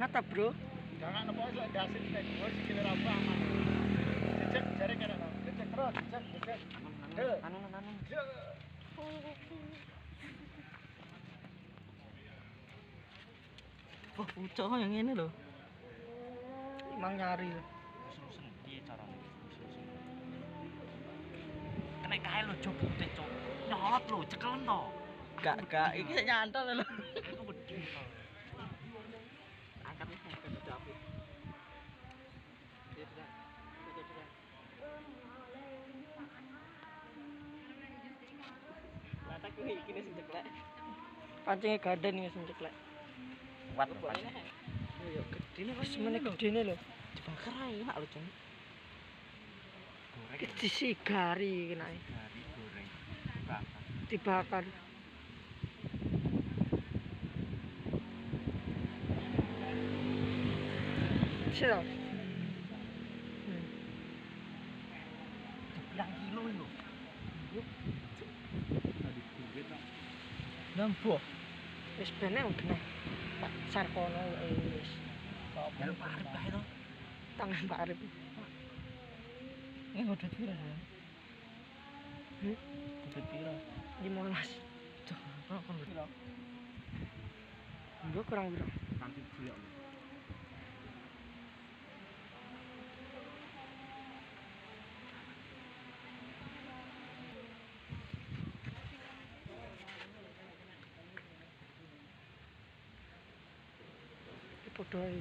ta, Bro? Jangan apa aja dasin nek gua sikile ra aman. Cek jare kene no. Cek terus, cek. Anu. Wah, pucuk yang ini loh. Emang nyari. Susun piye carane? Susun. Kena kae lho jobute, Cuk. Nyolot lho, cekelen to. Gak, iki sik nyantol lho. Aku wedi to. Angkatnya ke David. Dia. Lata kuwi iki sing ceklek. Pancenge gaden iki sing ceklek. Kuat lho. Yo gedene wis meneh gedene lho. Dibakar ae mak lho, Cung. Goreng. Iki disigari kenae. Gari goreng. Bakar. Dibakar. Sira. Dibilang kilo lho. Tadi kulit to. Nambuh. Wis bener kena. Pak Sarkono wis. Jaluk Pak Arif bae to. Tangan Pak Arif. Ini udah pira ya? Udah pira? 15. Cuk, kon pira? Nduk kurang piro? Kanthi cilik lho. Padha ae.